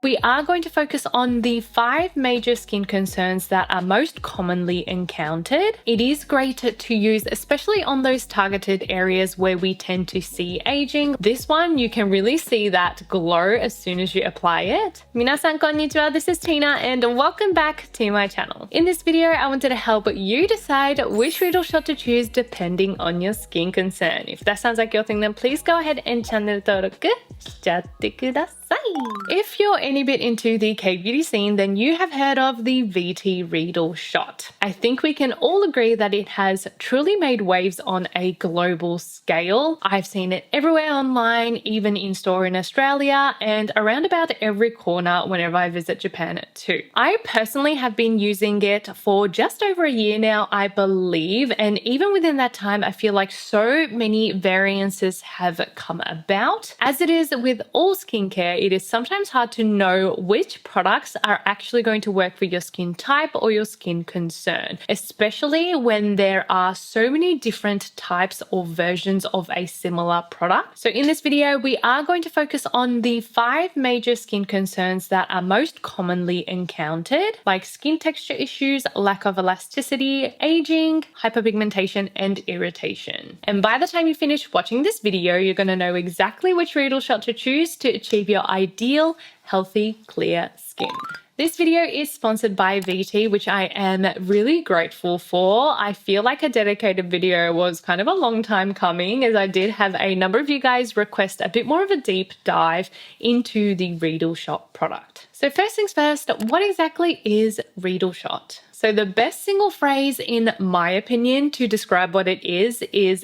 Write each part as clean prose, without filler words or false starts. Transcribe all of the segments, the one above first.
We are going to focus on the 5 major skin concerns that are most commonly encountered. It is great to use, especially on those targeted areas where we tend to see aging. This one, you can really see that glow as soon as you apply it. Minasan konnichiwa, this is Tina and welcome back to my channel. In this video, I wanted to help you decide which Reedle Shot to choose depending on your skin concern. If that sounds like your thing, then please go ahead and channel登録しちゃってください. If you're any bit into the K-beauty scene, then you have heard of the VT Reedle Shot. I think we can all agree that it has truly made waves on a global scale. I've seen it everywhere online, even in store in Australia, and around about every corner whenever I visit Japan too. I personally have been using it for just over a year now, I believe, and even within that time, I feel like so many variances have come about. As it is with all skincare, it is sometimes hard to know which products are actually going to work for your skin type or your skin concern, especially when there are so many different types or versions of a similar product. So in this video, we are going to focus on the 5 major skin concerns that are most commonly encountered, like skin texture issues, lack of elasticity, aging, hyperpigmentation, and irritation. And by the time you finish watching this video, you're going to know exactly which Reedle Shot to choose to achieve your ideal, healthy, clear skin. This video is sponsored by VT, which I am really grateful for. I feel like a dedicated video was kind of a long time coming, as I did have a number of you guys request a bit more of a deep dive into the Reedle Shot product. So first things first, what exactly is Reedle Shot? So the best single phrase, in my opinion, to describe what it is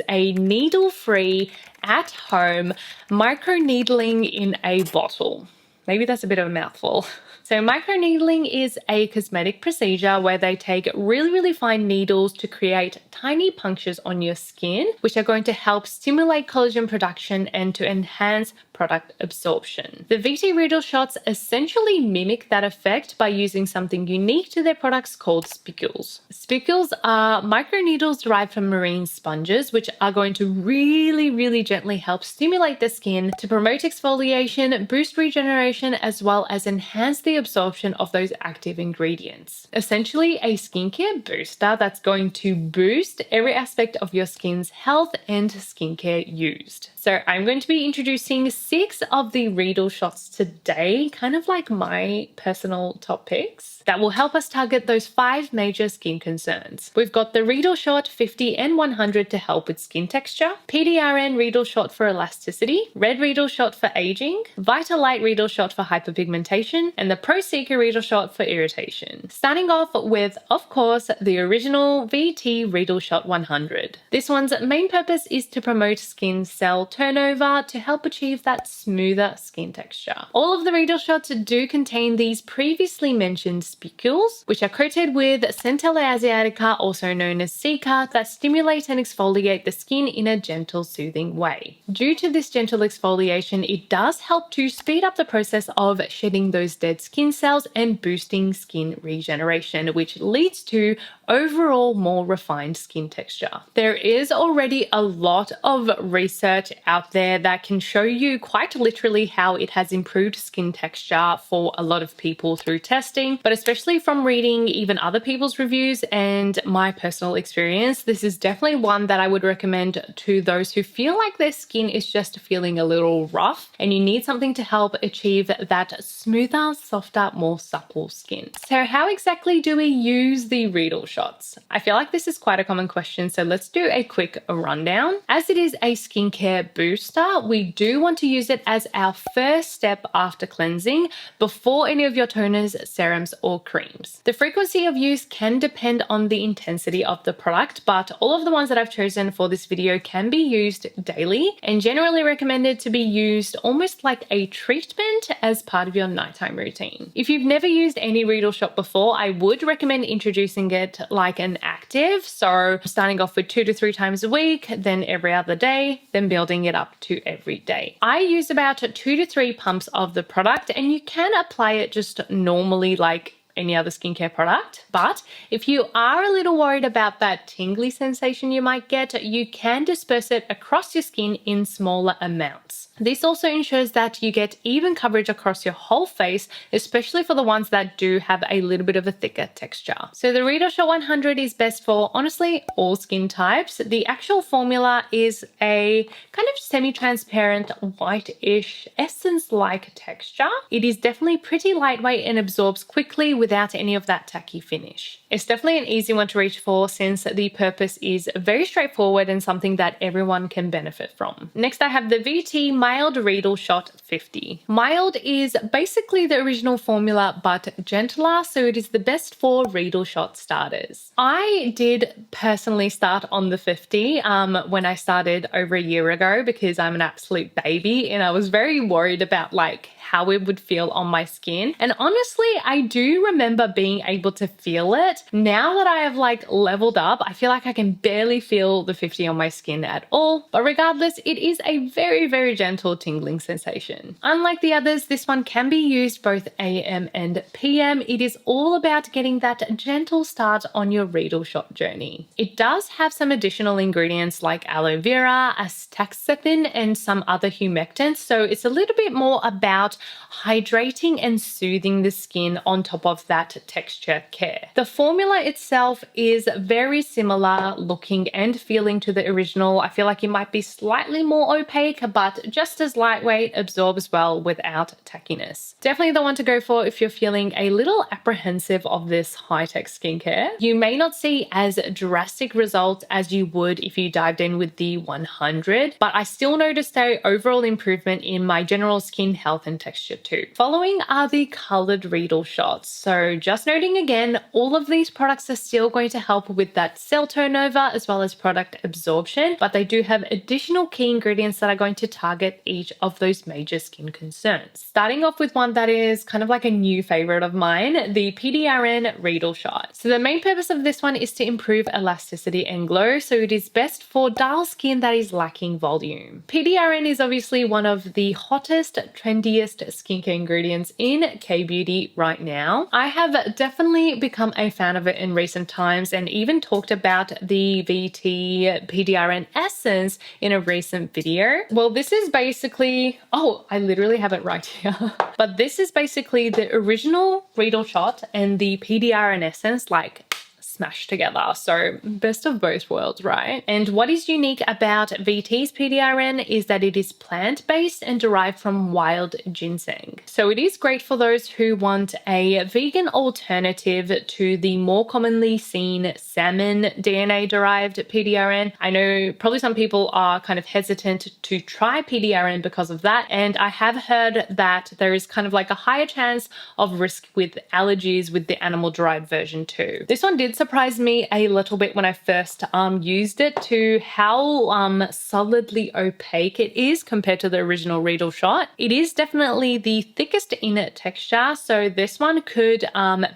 a needle-free, at-home microneedling in a bottle. Maybe that's a bit of a mouthful. So microneedling is a cosmetic procedure where they take really fine needles to create tiny punctures on your skin, which are going to help stimulate collagen production and to enhance product absorption. The VT Reedle Shots essentially mimic that effect by using something unique to their products called spicules. Spicules are microneedles derived from marine sponges, which are going to really gently help stimulate the skin to promote exfoliation, boost regeneration, as well as enhance the absorption of those active ingredients. Essentially a skincare booster that's going to boost every aspect of your skin's health and skincare used. So I'm going to be introducing 6 of the Reedle Shots today, kind of like my personal top picks, that will help us target those 5 major skin concerns. We've got the Reedle Shot 50 and 100 to help with skin texture, PDRN Reedle Shot for elasticity, Red Reedle Shot for aging, Vita-Light Reedle Shot for hyperpigmentation, and the Pro Cica Reedle Shot for irritation. Starting off with, of course, the original VT Reedle Shot 100. This one's main purpose is to promote skin cell turnover to help achieve that smoother skin texture. All of the Reedle Shots do contain these previously mentioned spicules, which are coated with Centella asiatica, also known as Cica, that stimulate and exfoliate the skin in a gentle, soothing way. Due to this gentle exfoliation, it does help to speed up the process of shedding those dead skin cells and boosting skin regeneration, which leads to overall more refined skin texture. There is already a lot of research out there that can show you quite literally how it has improved skin texture for a lot of people through testing, but especially from reading even other people's reviews and my personal experience, this is definitely one that I would recommend to those who feel like their skin is just feeling a little rough and you need something to help achieve that smoother, softer, more supple skin. So how exactly do we use the Reedle Shots? I feel like this is quite a common question, so let's do a quick rundown. As it is a skincare booster, we do want to use it as our first step after cleansing before any of your toners, serums, or creams. The frequency of use can depend on the intensity of the product, but all of the ones that I've chosen for this video can be used daily and generally recommended to be used almost like a treatment as part of your nighttime routine. If you've never used any Reedle Shot before, I would recommend introducing it like an active, so starting off with 2 to 3 times a week, then every other day, then building it up to every day. I use about 2 to 3 pumps of the product, and you can apply it just normally like any other skincare product. But if you are a little worried about that tingly sensation you might get, you can disperse it across your skin in smaller amounts. This also ensures that you get even coverage across your whole face, especially for the ones that do have a little bit of a thicker texture. So the Reedle Shot 100 is best for honestly all skin types. The actual formula is a kind of semi-transparent white-ish essence-like texture. It is definitely pretty lightweight and absorbs quickly without any of that tacky finish. It's definitely an easy one to reach for since the purpose is very straightforward and something that everyone can benefit from. Next, I have the VT Mild Reedle Shot 50. Mild is basically the original formula but gentler, so it is the best for Reedle Shot starters. I did personally start on the 50 when I started over a year ago because I'm an absolute baby and I was very worried about like how it would feel on my skin. And honestly, I do remember being able to feel it. Now that I have like leveled up, I feel like I can barely feel the 50 on my skin at all. But regardless, it is a very, very gentle tingling sensation. Unlike the others, this one can be used both AM and PM. It is all about getting that gentle start on your Reedle Shot journey. It does have some additional ingredients like aloe vera, astaxanthin, and some other humectants. So it's a little bit more about hydrating and soothing the skin on top of that texture care. The formula itself is very similar looking and feeling to the original. I feel like it might be slightly more opaque, but just as lightweight, absorbs well without tackiness. Definitely the one to go for if you're feeling a little apprehensive of this high-tech skincare. You may not see as drastic results as you would if you dived in with the 100, but I still noticed an overall improvement in my general skin health and texture too. Following are the colored Reedle shots. So just noting again, all of these products are still going to help with that cell turnover as well as product absorption, but they do have additional key ingredients that are going to target each of those major skin concerns. Starting off with one that is kind of like a new favorite of mine, the PDRN Reedle Shot. So the main purpose of this one is to improve elasticity and glow, so it is best for dull skin that is lacking volume. PDRN is obviously one of the hottest, trendiest skincare ingredients in K-beauty right now. I have definitely become a fan of it in recent times and even talked about the VT PDRN essence in a recent video. Well, this is basically, oh, I literally have it right here. But this is basically the original Reedle Shot and the PDRN essence like smashed together. So best of both worlds, right? And what is unique about VT's PDRN is that it is plant-based and derived from wild ginseng. So it is great for those who want a vegan alternative to the more commonly seen salmon DNA-derived PDRN. I know probably some people are kind of hesitant to try PDRN because of that, and I have heard that there is kind of like a higher chance of risk with allergies with the animal-derived version too. This one did surprised me a little bit when I first used it to how solidly opaque it is compared to the original Reedle Shot. It is definitely the thickest in texture, so this one could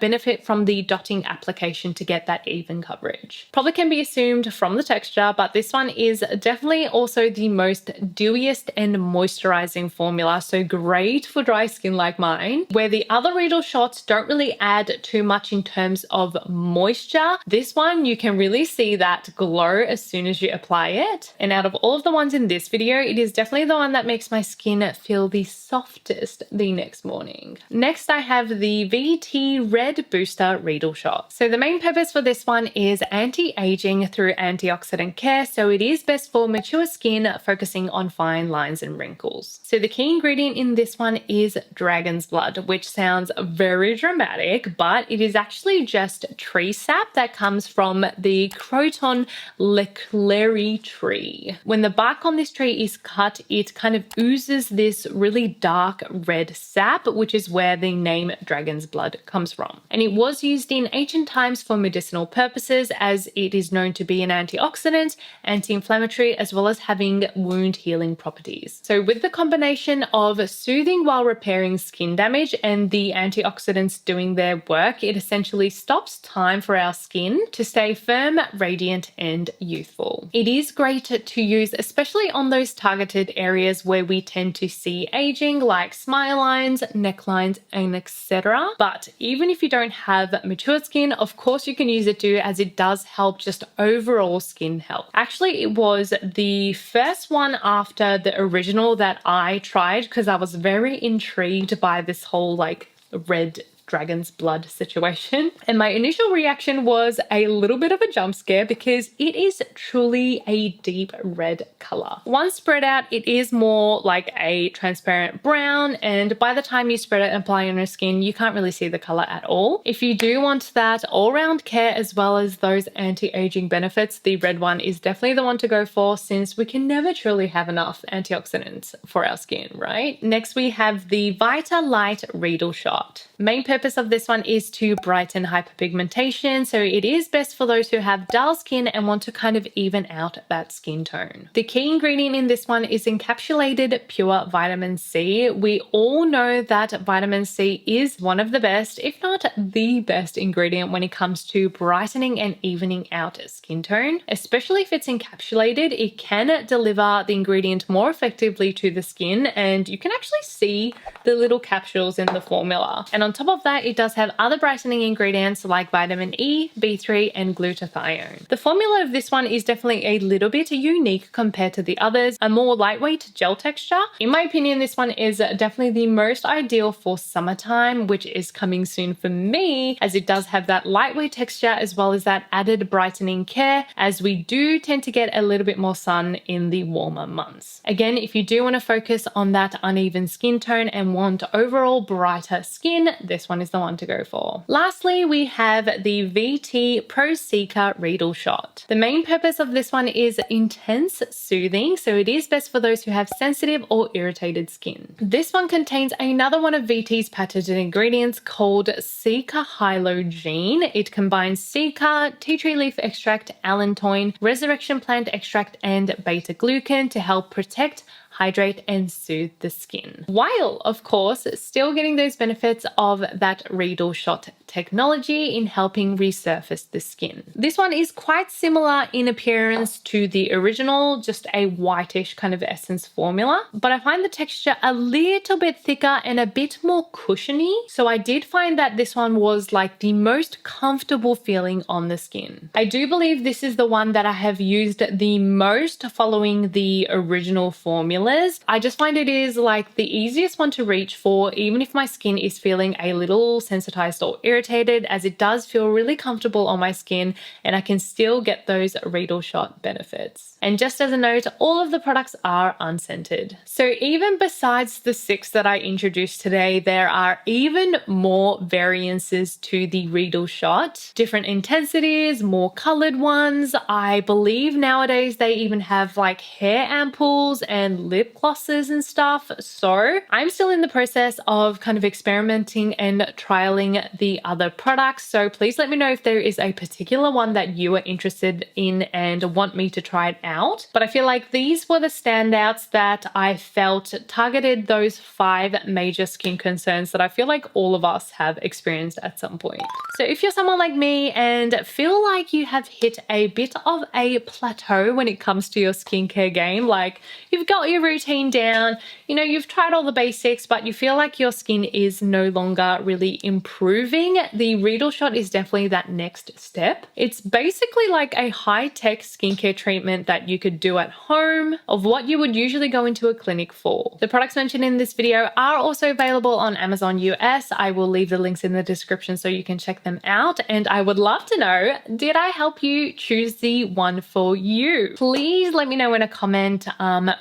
benefit from the dotting application to get that even coverage. Probably can be assumed from the texture, but this one is definitely also the most dewiest and moisturizing formula, so great for dry skin like mine. Where the other Reedle Shots don't really add too much in terms of moisture, this one you can really see that glow as soon as you apply it. And out of all of the ones in this video, it is definitely the one that makes my skin feel the softest the next morning. Next, I have the VT Red Booster Reedle Shot. So the main purpose for this one is anti-aging through antioxidant care. So it is best for mature skin, focusing on fine lines and wrinkles. So the key ingredient in this one is dragon's blood, which sounds very dramatic, but it is actually just tree sap that comes from the Croton leclerc tree. When the bark on this tree is cut, it kind of oozes this really dark red sap, which is where the name dragon's blood comes from. And it was used in ancient times for medicinal purposes, as it is known to be an antioxidant, anti-inflammatory, as well as having wound healing properties. So with the combination of soothing while repairing skin damage and the antioxidants doing their work, it essentially stops time for our skin to stay firm, radiant, and youthful. It is great to use, especially on those targeted areas where we tend to see aging, like smile lines, necklines, and etc. But even if you don't have mature skin, of course you can use it too, as it does help just overall skin health. Actually, it was the first one after the original that I tried because I was very intrigued by this whole like red dragon's blood situation. And my initial reaction was a little bit of a jump scare because it is truly a deep red color. Once spread out, it is more like a transparent brown, and by the time you spread it and apply it on your skin, you can't really see the color at all. If you do want that all-round care as well as those anti-aging benefits, the red one is definitely the one to go for, since we can never truly have enough antioxidants for our skin, right? Next, we have the Vita-Light Reedle Shot. Main purpose of this one is to brighten hyperpigmentation, so it is best for those who have dull skin and want to kind of even out that skin tone. The key ingredient in this one is encapsulated pure vitamin C. We all know that vitamin C is one of the best, if not the best ingredient when it comes to brightening and evening out skin tone. Especially if it's encapsulated, it can deliver the ingredient more effectively to the skin, and you can actually see the little capsules in the formula. And on top of that, it does have other brightening ingredients like vitamin E, B3, and glutathione. The formula of this one is definitely a little bit unique compared to the others, a more lightweight gel texture. In my opinion, this one is definitely the most ideal for summertime, which is coming soon for me, as it does have that lightweight texture as well as that added brightening care, as we do tend to get a little bit more sun in the warmer months. Again, if you do want to focus on that uneven skin tone and want overall brighter skin, this one is the one to go for. Lastly, we have the VT Pro Cica Reedle Shot. The main purpose of this one is intense soothing, so it is best for those who have sensitive or irritated skin. This one contains another one of VT's patented ingredients called Cica Hyalogene. It combines Cica, tea tree leaf extract, allantoin, resurrection plant extract, and beta-glucan to help protect, hydrate, and soothe the skin, while of course still getting those benefits of that Reedle Shot technology in helping resurface the skin. This one is quite similar in appearance to the original, just a whitish kind of essence formula, but I find the texture a little bit thicker and a bit more cushiony, so I did find that this one was like the most comfortable feeling on the skin. I do believe this is the one that I have used the most following the original formulas. I just find it is like the easiest one to reach for, even if my skin is feeling a little sensitized or irritated, as it does feel really comfortable on my skin and I can still get those Reedle Shot benefits. And just as a note, all of the products are unscented. So even besides the 6 that I introduced today, there are even more variances to the Reedle Shot. Different intensities, more colored ones. I believe nowadays they even have like hair ampoules and lip glosses and stuff. So I'm still in the process of kind of experimenting and trialing the other products. So please let me know if there is a particular one that you are interested in and want me to try it out. But I feel like these were the standouts that I felt targeted those 5 major skin concerns that I feel like all of us have experienced at some point. So if you're someone like me and feel like you have hit a bit of a plateau when it comes to your skincare game, like you've got your routine down, you know, you've tried all the basics, but you feel like your skin is no longer really improving, the Reedle Shot is definitely that next step. It's basically like a high-tech skincare treatment that you could do at home of what you would usually go into a clinic for. The products mentioned in this video are also available on Amazon US. I will leave the links in the description so you can check them out. And I would love to know, did I help you choose the one for you? Please let me know in a comment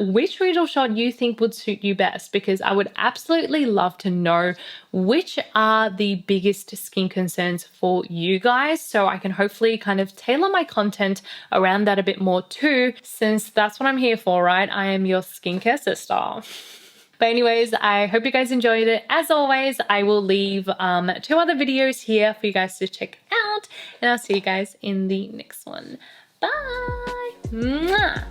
which Reedle Shot you think would suit you best, because I would absolutely love to know which are the biggest skin concerns for you guys, so I can hopefully kind of tailor my content around that a bit more too, since that's what I'm here for, right? I am your skincare sister. But anyways, I hope you guys enjoyed it. As always, I will leave 2 other videos here for you guys to check out, and I'll see you guys in the next one. Bye! Mwah!